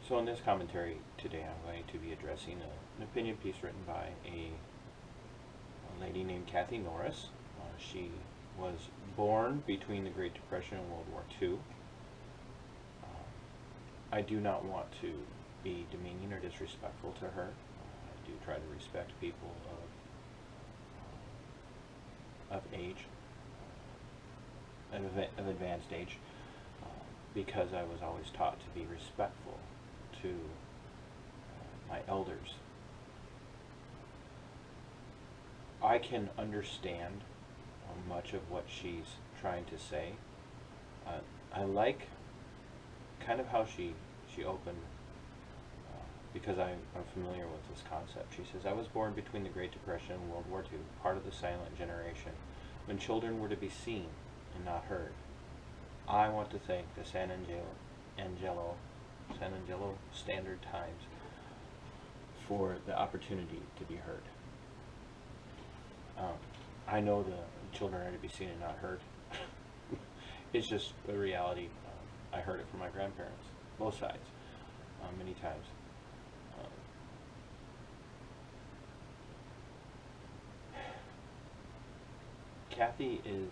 So in this commentary today, I'm going to be addressing an opinion piece written by a lady named Kathy Norris. She was born between the Great Depression and World War II. I do not want to be demeaning or disrespectful to her. I do try to respect people of age, of advanced age, because I was always taught to be respectful to my elders. I can understand much of what she's trying to say. I like kind of how she opened, because I'm familiar with this concept. She says, I was born between the Great Depression and World War II, part of the silent generation, when children were to be seen and not heard. I want to thank the San Angelo Standard Times for the opportunity to be heard. I know the children are to be seen and not heard. It's just a reality. I heard it from my grandparents, both sides, many times. Kathy is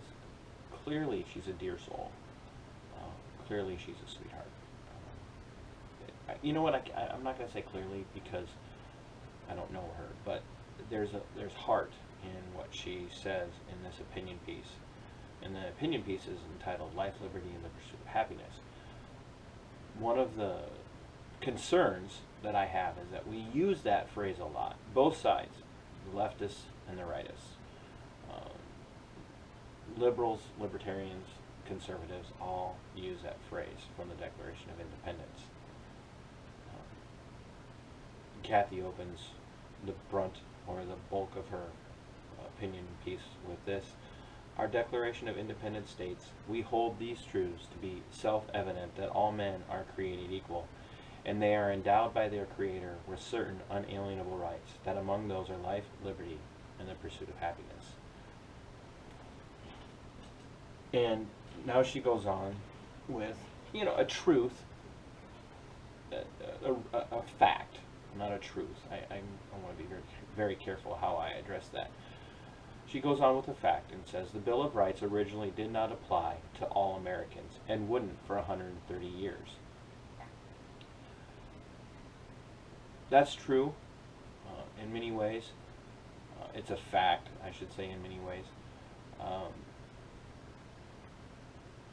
clearly, she's a dear soul. Clearly she's a sweetheart. You know what, I'm not going to say clearly because I don't know her, but there's heart in what she says in this opinion piece. And the opinion piece is entitled Life, Liberty, and the Pursuit of Happiness. One of the concerns that I have is that we use that phrase a lot, both sides, the leftists and the rightists. Liberals, libertarians, conservatives all use that phrase from the Declaration of Independence. Kathy opens the brunt or the bulk of her opinion piece with this. Our Declaration of Independence states, we hold these truths to be self-evident that all men are created equal, and they are endowed by their Creator with certain unalienable rights, that among those are life, liberty, and the pursuit of happiness. And now she goes on with, a truth, a fact, not a truth. I want to be very, very careful how I address that. She goes on with a fact and says, the Bill of Rights originally did not apply to all Americans and wouldn't for 130 years. That's true in many ways. It's a fact, I should say, in many ways.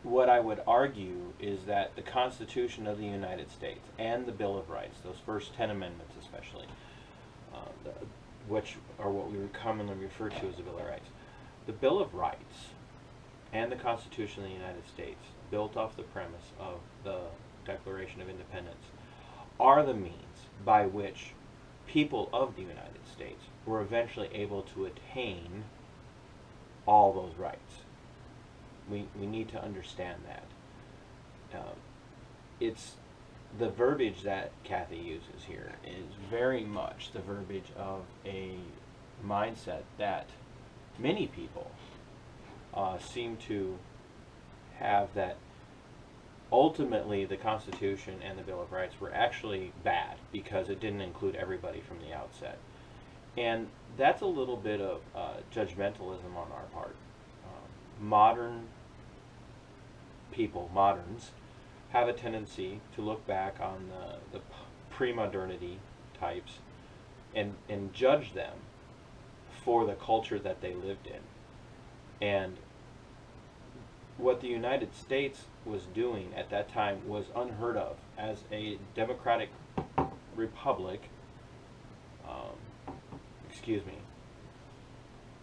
What I would argue is that the Constitution of the United States and the Bill of Rights, those first 10 amendments especially, which are what we would commonly refer to as the Bill of Rights. The Bill of Rights and the Constitution of the United States, built off the premise of the Declaration of Independence, are the means by which people of the United States were eventually able to attain all those rights. We need to understand that. It's the verbiage that Kathy uses here is very much the verbiage of a mindset that many people seem to have, that ultimately the Constitution and the Bill of Rights were actually bad because it didn't include everybody from the outset. And that's a little bit of judgmentalism on our part. Modern people, moderns, have a tendency to look back on the pre-modernity types and judge them for the culture that they lived in. And what the United States was doing at that time was unheard of. As a democratic republic, excuse me,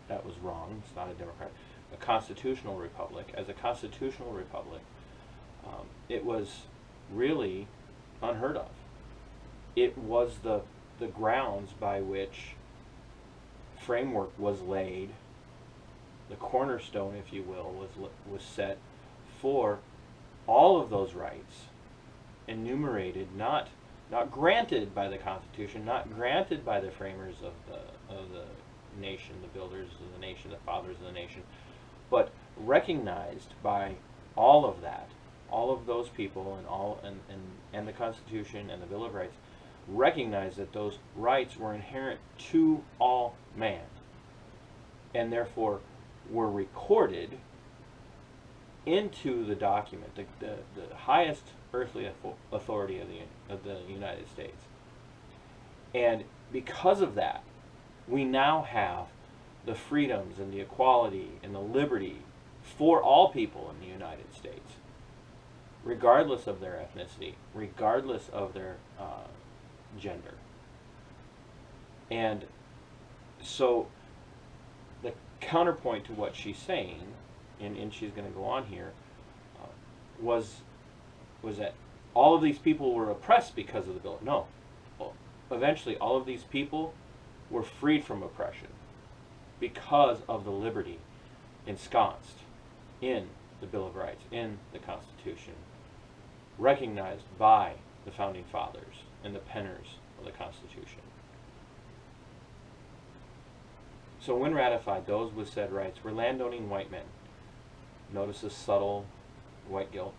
that was wrong, it's not a democratic, a constitutional republic. As a constitutional republic, it was really unheard of. It was the grounds by which framework was laid, the cornerstone, if you will, was set for all of those rights enumerated, not granted by the Constitution, not granted by the framers of the nation, the builders of the nation, the fathers of the nation, but recognized by all of that all of those people and the Constitution and the Bill of Rights recognize that those rights were inherent to all man, and therefore were recorded into the document, the highest earthly authority of the United States. And because of that, we now have the freedoms and the equality and the liberty for all people in the United States, regardless of their ethnicity, regardless of their gender. And so the counterpoint to what she's saying, and she's going to go on here, was that all of these people were oppressed because of the bill. No. Eventually, all of these people were freed from oppression because of the liberty ensconced in the Bill of Rights, in the Constitution, recognized by the Founding Fathers and the penners of the Constitution. So when ratified, those with said rights were landowning white men. Notice the subtle white guilt.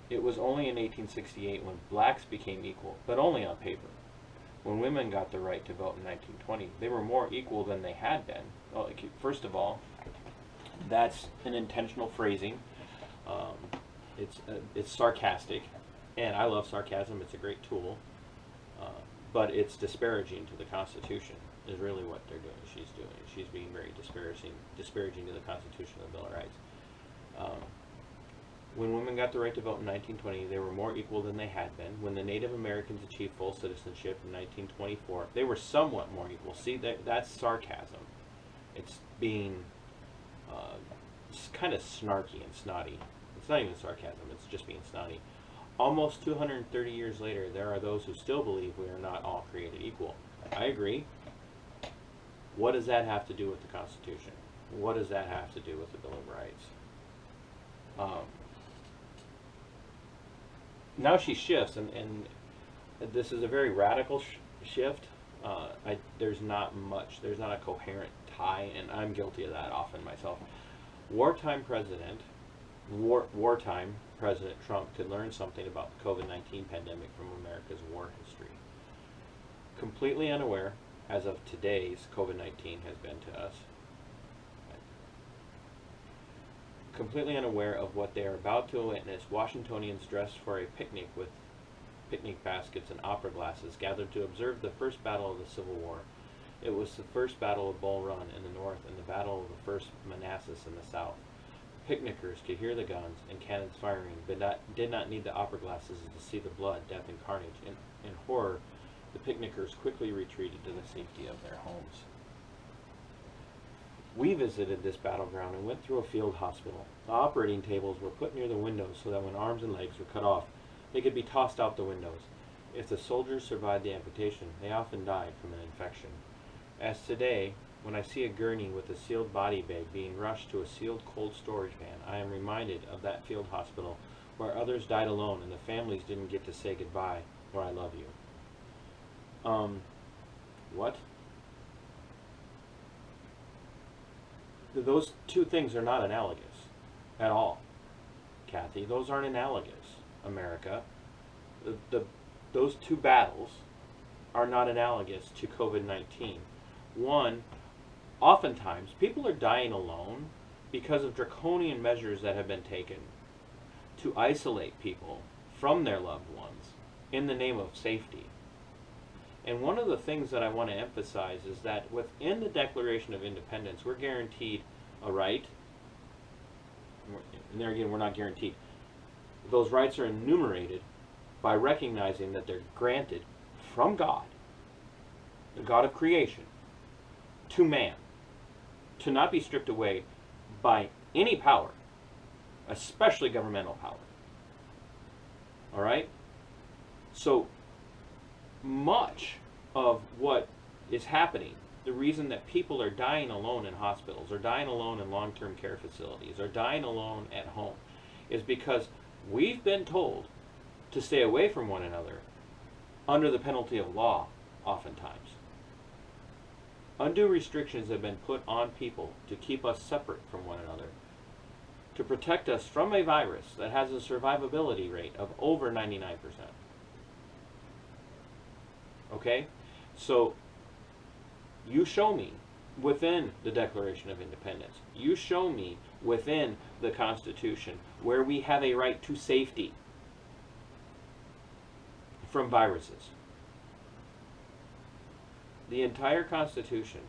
It was only in 1868 when blacks became equal, but only on paper. When women got the right to vote in 1920, they were more equal than they had been. Well, first of all, that's an intentional phrasing. It's sarcastic, and I love sarcasm. It's a great tool, but it's disparaging to the Constitution is really what they're doing. She's being very disparaging to the Constitution and the Bill of Rights. When women got the right to vote in 1920, they were more equal than they had been. When the Native Americans achieved full citizenship in 1924, they were somewhat more equal. See, that's sarcasm. It's being it's kind of snarky and snotty. It's not even sarcasm, it's just being snotty. Almost 230 years later, there are those who still believe we are not all created equal. I agree. What does that have to do with the Constitution? What does that have to do with the Bill of Rights? Now she shifts, and this is a very radical shift. There's not a coherent tie, and I'm guilty of that often myself. Wartime President Trump could learn something about the COVID-19 pandemic from America's war history. Completely unaware, as of today's COVID-19 has been to us, completely unaware of what they are about to witness, Washingtonians dressed for a picnic with picnic baskets and opera glasses gathered to observe the first battle of the Civil War. It was the first battle of Bull Run in the north and the battle of the first Manassas in the south. Picnickers could hear the guns and cannons firing, but did not need the opera glasses to see the blood, death, and carnage. In horror, the picnickers quickly retreated to the safety of their homes. We visited this battleground and went through a field hospital. The operating tables were put near the windows so that when arms and legs were cut off, they could be tossed out the windows. If the soldiers survived the amputation, they often died from an infection. As today, when I see a gurney with a sealed body bag being rushed to a sealed cold storage van, I am reminded of that field hospital where others died alone and the families didn't get to say goodbye or I love you. What? Those two things are not analogous at all, Kathy. Those aren't analogous, America. Those two battles are not analogous to COVID-19. One, oftentimes people are dying alone because of draconian measures that have been taken to isolate people from their loved ones in the name of safety. And one of the things that I want to emphasize is that within the Declaration of Independence, we're guaranteed a right. And there again, we're not guaranteed. Those rights are enumerated by recognizing that they're granted from God, the God of creation, to man, to not be stripped away by any power, especially governmental power. All right? So much of what is happening, the reason that people are dying alone in hospitals, or dying alone in long-term care facilities, or dying alone at home, is because we've been told to stay away from one another under the penalty of law, oftentimes. Undue restrictions have been put on people to keep us separate from one another, to protect us from a virus that has a survivability rate of over 99%. Okay? So, you show me within the Declaration of Independence, you show me within the Constitution where we have a right to safety from viruses. The entire Constitution,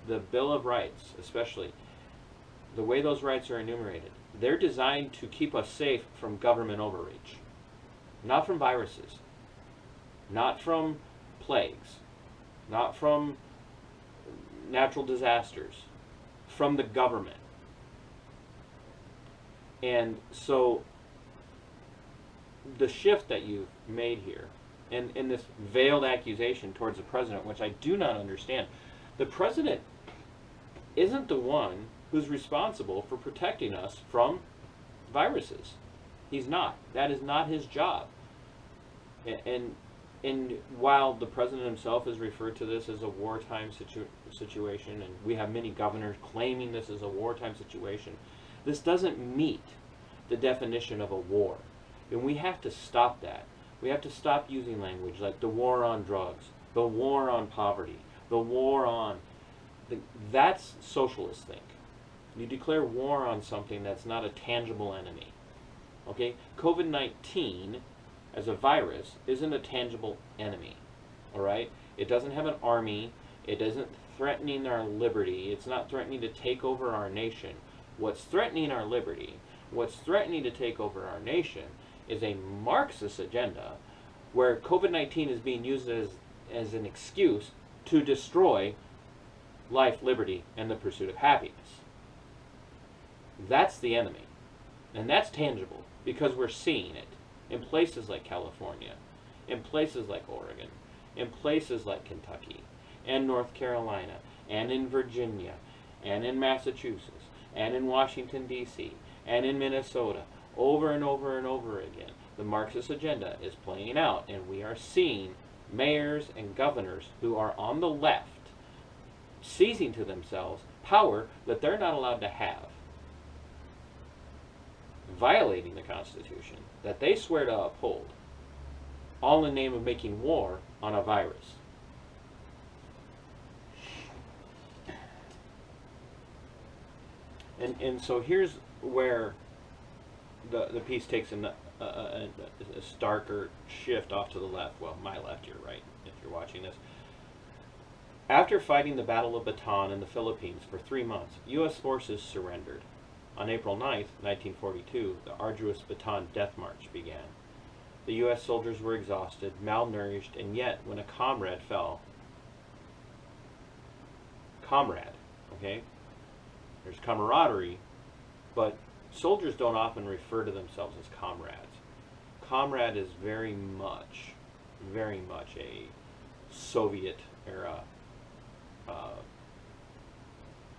the Bill of Rights especially, the way those rights are enumerated, they're designed to keep us safe from government overreach. Not from viruses. Not from plagues. Not from natural disasters. From the government. And so, the shift that you've made here, and this veiled accusation towards the president, which I do not understand. The president isn't the one who's responsible for protecting us from viruses. He's not. That is not his job. And while the president himself has referred to this as a wartime situation, and we have many governors claiming this is a wartime situation, this doesn't meet the definition of a war. And we have to stop that. We have to stop using language like the war on drugs, the war on poverty, the war on... That's socialist think. You declare war on something that's not a tangible enemy. Okay? COVID-19 as a virus isn't a tangible enemy. Alright? It doesn't have an army. It isn't threatening our liberty. It's not threatening to take over our nation. What's threatening our liberty, what's threatening to take over our nation, is a Marxist agenda where COVID-19 is being used as an excuse to destroy life, liberty, and the pursuit of happiness. That's the enemy. And that's tangible because we're seeing it in places like California, in places like Oregon, in places like Kentucky, and North Carolina, and in Virginia, and in Massachusetts, and in Washington, D.C., and in Minnesota. Over and over and over again, the Marxist agenda is playing out, and we are seeing mayors and governors who are on the left seizing to themselves power that they're not allowed to have, violating the Constitution that they swear to uphold, all in the name of making war on a virus. And so here's where the piece takes a starker shift off to the left. Well, my left, your right, if you're watching this. After fighting the Battle of Bataan in the Philippines for 3 months, U.S. forces surrendered. On April 9th, 1942, the arduous Bataan Death March began. The U.S. soldiers were exhausted, malnourished, and yet, when a comrade fell... Comrade, okay? There's camaraderie, but soldiers don't often refer to themselves as comrades. Comrade is very much a Soviet-era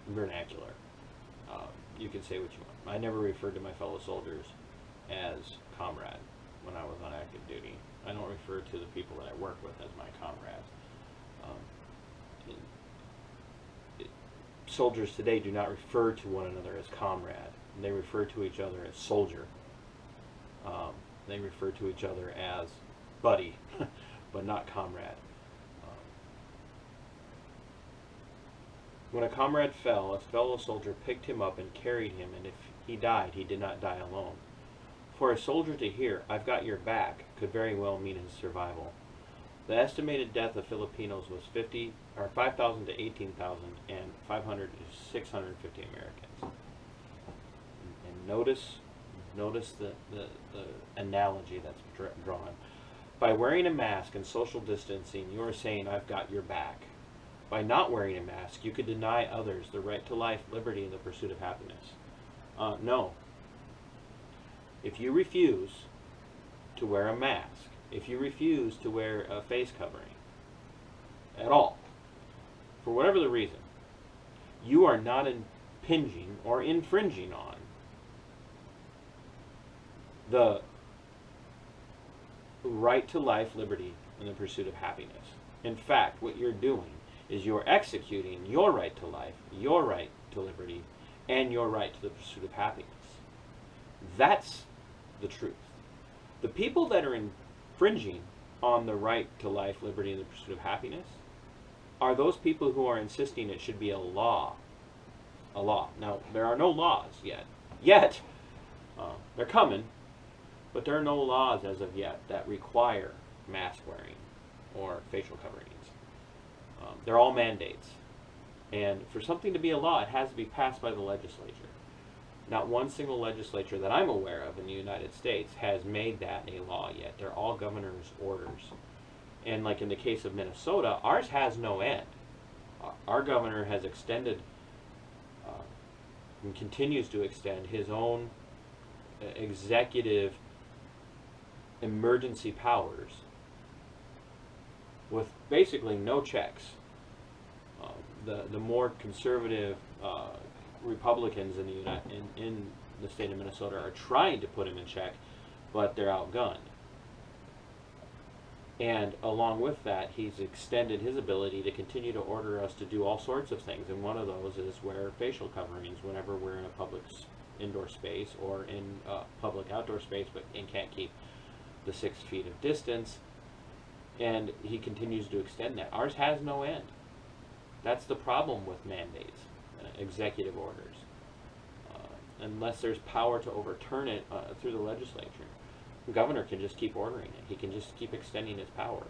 vernacular. You can say what you want. I never referred to my fellow soldiers as comrade when I was on active duty. I don't refer to the people that I work with as my comrades. Soldiers today do not refer to one another as comrade. They refer to each other as soldier. They refer to each other as buddy, but not comrade. When a comrade fell, a fellow soldier picked him up and carried him, and if he died, he did not die alone. For a soldier to hear, "I've got your back," could very well mean his survival. The estimated death of Filipinos was 5,000 to 18,000, and 500 to 650 Americans. And notice the analogy that's drawn. By wearing a mask and social distancing, you are saying, "I've got your back." By not wearing a mask, you could deny others the right to life, liberty, and the pursuit of happiness. No. If you refuse to wear a mask, if you refuse to wear a face covering at all, for whatever the reason, you are not impinging or infringing on the right to life, liberty, and the pursuit of happiness. In fact, what you're doing is you're executing your right to life, your right to liberty, and your right to the pursuit of happiness. That's the truth. The people that are infringing on the right to life, liberty, and the pursuit of happiness are those people who are insisting it should be a law. A law. Now, there are no laws yet. They're coming, but there are no laws as of yet that require mask wearing or facial coverings. They're all mandates. And for something to be a law, it has to be passed by the legislature. Not one single legislature that I'm aware of in the United States has made that a law yet. They're all governor's orders. And like in the case of Minnesota, ours has no end. Our governor has extended and continues to extend his own executive emergency powers with basically no checks. The more conservative Republicans in the state of Minnesota are trying to put him in check, but they're outgunned. And along with that, he's extended his ability to continue to order us to do all sorts of things. And one of those is wear facial coverings whenever we're in a public indoor space or in a public outdoor space, and can't keep the 6 feet of distance. And he continues to extend that. Ours has no end. That's the problem with mandates, executive orders. Unless there's power to overturn it through the legislature. The governor can just keep ordering it. He can just keep extending his power.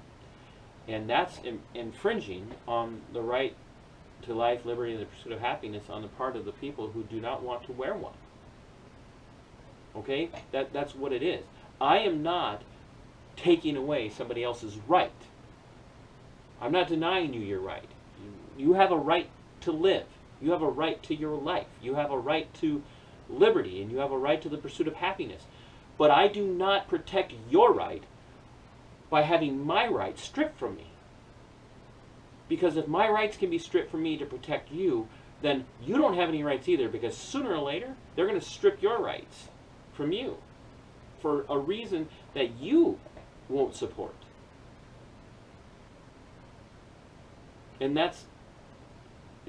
And that's infringing on the right to life, liberty, and the pursuit of happiness on the part of the people who do not want to wear one. Okay? That's what it is. I am not taking away somebody else's right. I'm not denying you your right. You have a right to live. You have a right to your life. You have a right to liberty, and you have a right to the pursuit of happiness. But I do not protect your right by having my rights stripped from me. Because if my rights can be stripped from me to protect you, then you don't have any rights either, because sooner or later, they're going to strip your rights from you for a reason that you won't support. And that's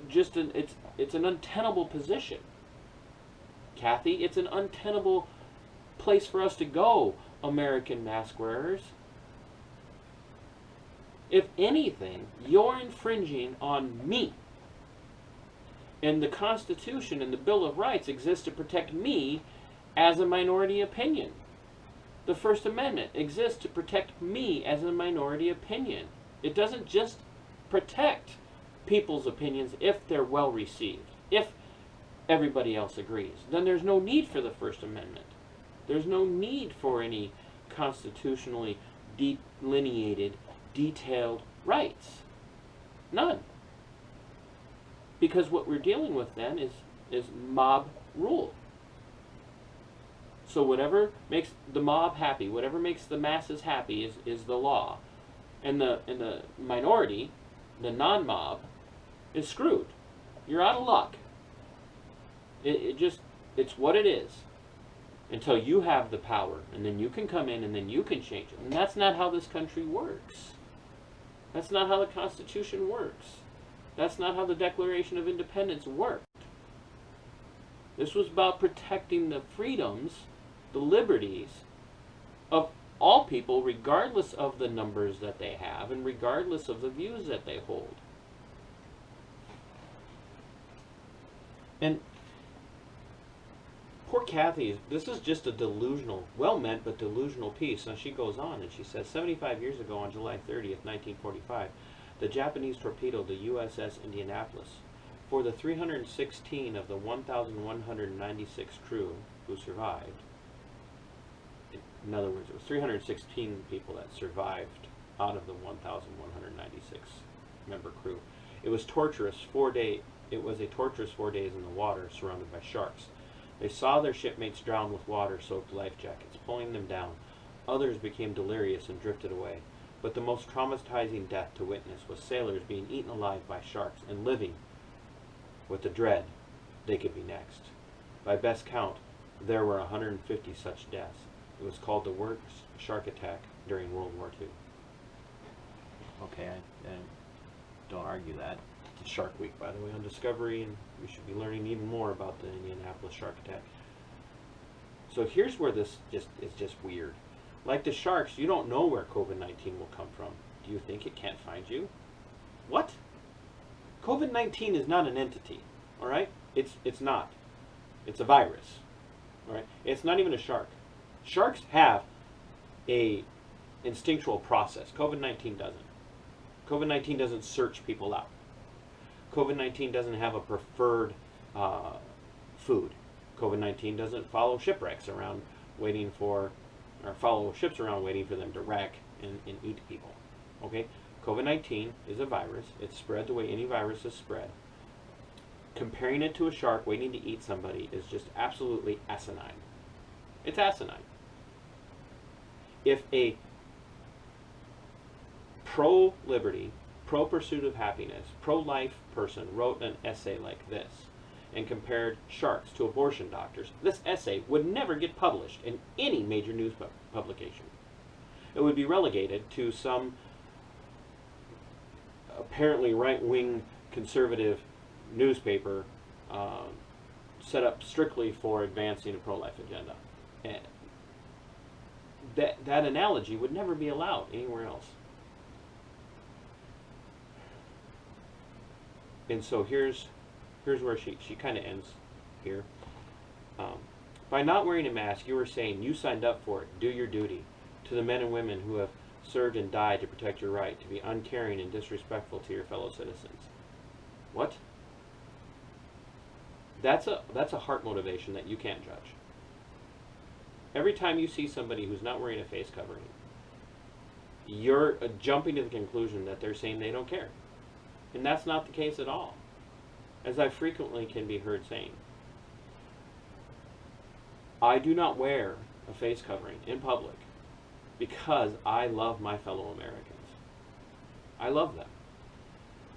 just it's an untenable position. Kathy, it's an untenable place for us to go, American mask wearers. If anything, you're infringing on me. And the Constitution and the Bill of Rights exist to protect me as a minority opinion. The First Amendment exists to protect me as a minority opinion. It doesn't just protect people's opinions if they're well received, if everybody else agrees. Then there's no need for the First Amendment. There's no need for any constitutionally delineated, detailed rights. None. Because what we're dealing with then is mob rule. So whatever makes the mob happy, whatever makes the masses happy is the law. And the minority, the non-mob, is screwed. You're out of luck. It's what it is. Until you have the power, and then you can come in and then you can change it. And that's not how this country works. That's not how the Constitution works. That's not how the Declaration of Independence worked. This was about protecting the freedoms, the liberties of all people, regardless of the numbers that they have and regardless of the views that they hold. And poor Kathy, this is just a delusional, well-meant but delusional piece. Now she goes on and she says, 75 years ago on July 30th, 1945, the Japanese torpedoed the USS Indianapolis. For the 316 of the 1,196 crew who survived, in other words, it was 316 people that survived out of the 1,196 member crew. It was torturous 4 days. It was a torturous 4 days in the water, surrounded by sharks. They saw their shipmates drown with water-soaked life jackets, pulling them down. Others became delirious and drifted away. But the most traumatizing death to witness was sailors being eaten alive by sharks and living with the dread they could be next. By best count, there were 150 such deaths. It was called the worst shark attack during World War II. Okay, I don't argue that. It's Shark Week, by the way, on Discovery, and we should be learning even more about the Indianapolis shark attack. So here's where this is just weird. Like the sharks, you don't know where COVID-19 will come from. Do you think it can't find you? What? COVID-19 is not an entity, all right? It's not. It's a virus, all right? It's not even a shark. Sharks have a instinctual process. COVID-19 doesn't. COVID-19 doesn't search people out. COVID-19 doesn't have a preferred food. COVID-19 doesn't follow shipwrecks around waiting for, or follow ships around waiting for them to wreck and eat people. Okay? COVID-19 is a virus. It's spread the way any virus is spread. Comparing it to a shark waiting to eat somebody is just absolutely asinine. It's asinine. If a pro-liberty, pro-pursuit of happiness, pro-life person wrote an essay like this and compared sharks to abortion doctors, this essay would never get published in any major news publication. It would be relegated to some apparently right-wing conservative newspaper set up strictly for advancing a pro-life agenda. And that analogy would never be allowed anywhere else. And so here's where she kind of ends here. By not wearing a mask, you are saying you signed up for it. Do your duty. To the men and women who have served and died to protect your right to be uncaring and disrespectful to your fellow citizens. What? That's a heart motivation that you can't judge. Every time you see somebody who's not wearing a face covering, you're jumping to the conclusion that they're saying they don't care. And that's not the case at all. As I frequently can be heard saying, I do not wear a face covering in public because I love my fellow Americans. I love them.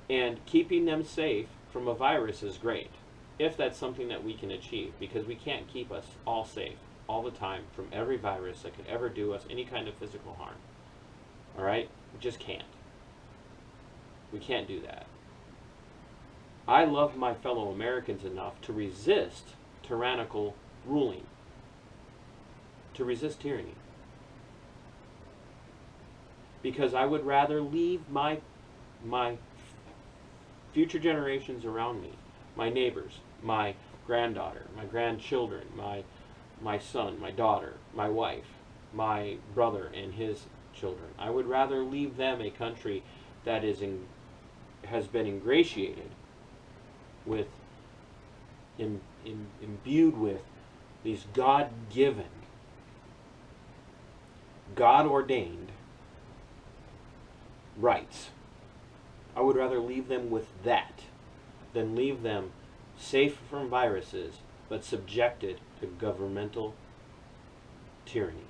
And keeping them safe from a virus is great, if that's something that we can achieve, because we can't keep us all safe all the time from every virus that could ever do us any kind of physical harm. All right? We just can't. We can't do that. I love my fellow Americans enough to resist tyrannical ruling, to resist tyranny. Because I would rather leave my future generations around me, my neighbors, my granddaughter, my grandchildren, my son, my daughter, my wife, my brother and his children. I would rather leave them a country that has been ingratiated with, imbued with these God-given, God-ordained rights. I would rather leave them with that than leave them safe from viruses but subjected to governmental tyranny.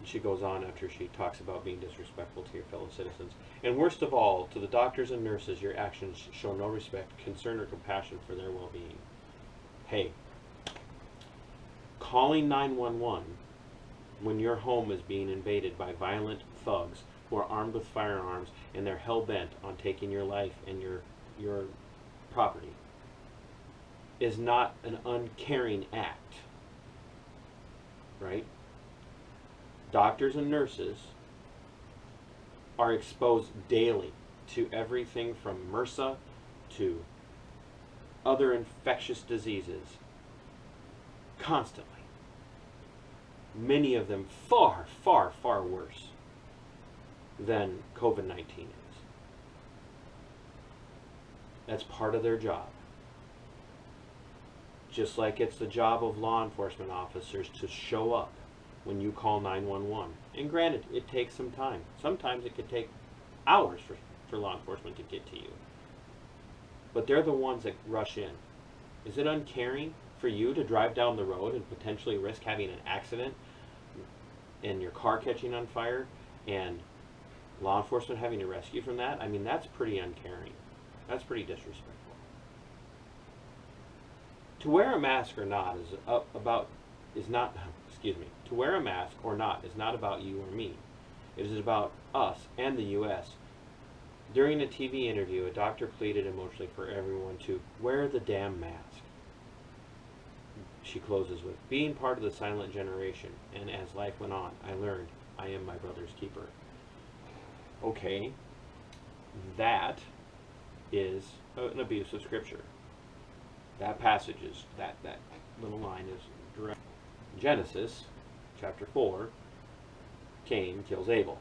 She goes on after she talks about being disrespectful to your fellow citizens. And worst of all, to the doctors and nurses, your actions show no respect, concern, or compassion for their well-being. Hey, calling 911 when your home is being invaded by violent thugs who are armed with firearms and they're hell-bent on taking your life and your property is not an uncaring act, right? Doctors and nurses are exposed daily to everything from MRSA to other infectious diseases constantly. Many of them far, far, far worse than COVID-19 is. That's part of their job. Just like it's the job of law enforcement officers to show up when you call 911. And granted, it takes some time. Sometimes it could take hours for law enforcement to get to you. But they're the ones that rush in. Is it uncaring for you to drive down the road and potentially risk having an accident and your car catching on fire and law enforcement having to rescue from that? I mean, that's pretty uncaring. That's pretty disrespectful. To wear a mask or not to wear a mask or not is not about you or me. It is about us and the U.S. During a TV interview, a doctor pleaded emotionally for everyone to wear the damn mask. She closes with, being part of the silent generation, and as life went on, I learned I am my brother's keeper. Okay, that is an abuse of Scripture. That passage is, that little line is direct. Genesis, chapter 4, Cain kills Abel.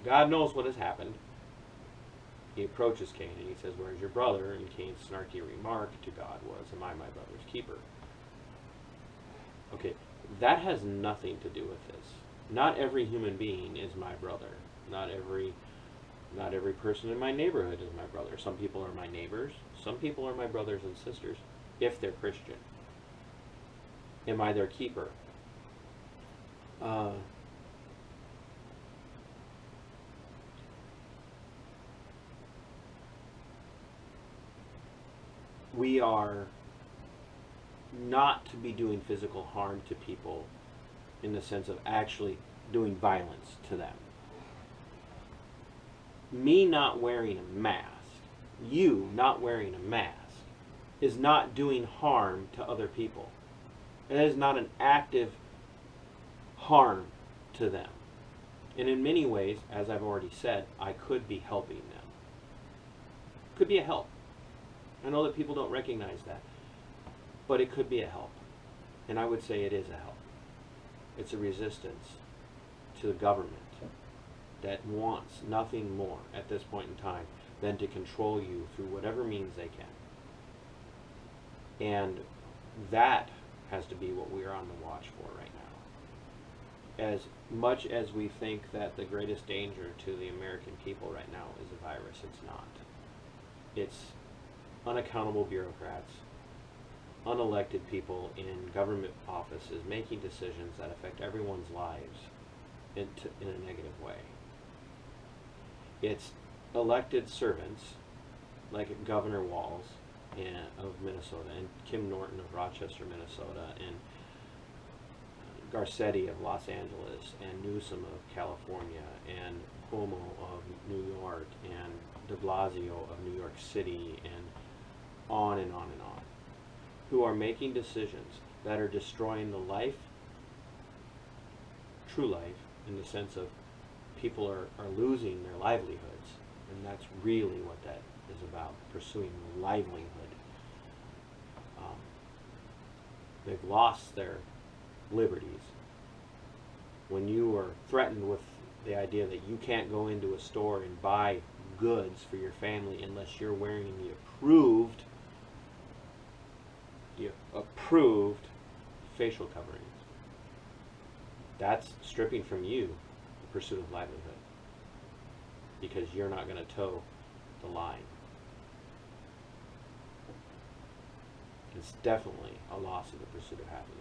God knows what has happened. He approaches Cain and he says, where's your brother? And Cain's snarky remark to God was, am I my brother's keeper? Okay, that has nothing to do with this. Not every human being is my brother. Not every person in my neighborhood is my brother. Some people are my neighbors. Some people are my brothers and sisters, if they're Christian. Am I their keeper? We are not to be doing physical harm to people in the sense of actually doing violence to them. Me not wearing a mask, you not wearing a mask, is not doing harm to other people. It is not an active harm to them. And in many ways, as I've already said, I could be helping them. Could be a help. I know that people don't recognize that, but it could be a help. And I would say it is a help. It's a resistance to the government that wants nothing more at this point in time than to control you through whatever means they can. And that has to be what we are on the watch for right now. As much as we think that the greatest danger to the American people right now is a virus, it's not. It's unaccountable bureaucrats, unelected people in government offices making decisions that affect everyone's lives in a negative way. It's elected servants like Governor Walz of Minnesota, and Kim Norton of Rochester, Minnesota, and Garcetti of Los Angeles, and Newsom of California, and Cuomo of New York, and de Blasio of New York City, and on and on and on, who are making decisions that are destroying the life, true life, in the sense of people are losing their livelihoods. And that's really what that is about, pursuing livelihood. They've lost their liberties. When you are threatened with the idea that you can't go into a store and buy goods for your family unless you're wearing the approved facial coverings, that's stripping from you the pursuit of livelihood, because you're not going to toe the line. It's definitely a loss of the pursuit of happiness.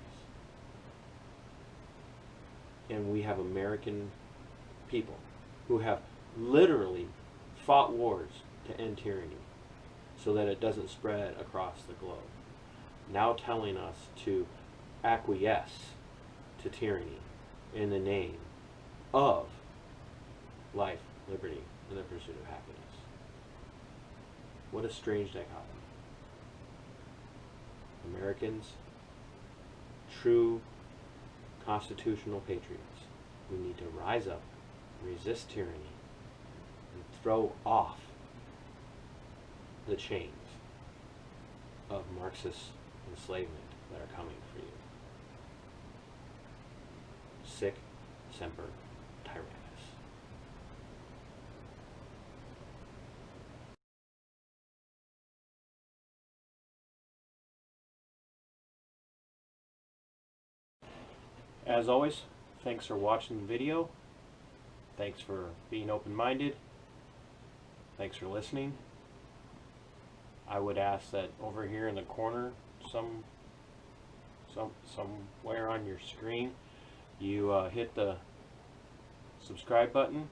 And we have American people who have literally fought wars to end tyranny so that it doesn't spread across the globe, now telling us to acquiesce to tyranny in the name of life, liberty, and the pursuit of happiness. What a strange dichotomy. Americans, true constitutional patriots, we need to rise up, resist tyranny, and throw off the chains of Marxist enslavement that are coming for you. Sic Semper Tyrannis. As always, thanks for watching the video. Thanks for being open-minded. Thanks for listening. I would ask that over here in the corner, somewhere on your screen, you hit the subscribe button.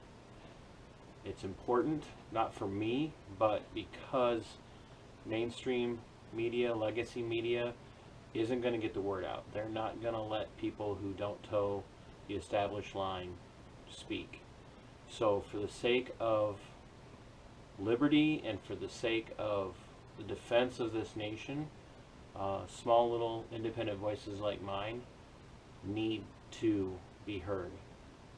It's important, not for me, but because mainstream media, legacy media, isn't going to get the word out. They're not going to let people who don't toe the established line speak. So for the sake of liberty and for the sake of the defense of this nation, small little independent voices like mine need to be heard,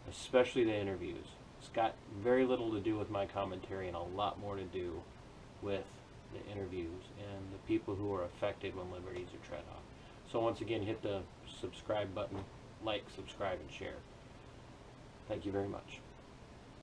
especially the interviews. It's got very little to do with my commentary and a lot more to do with the interviews and the people who are affected when liberties are tread on. So once again, hit the subscribe button, like, subscribe, and share. Thank you very much.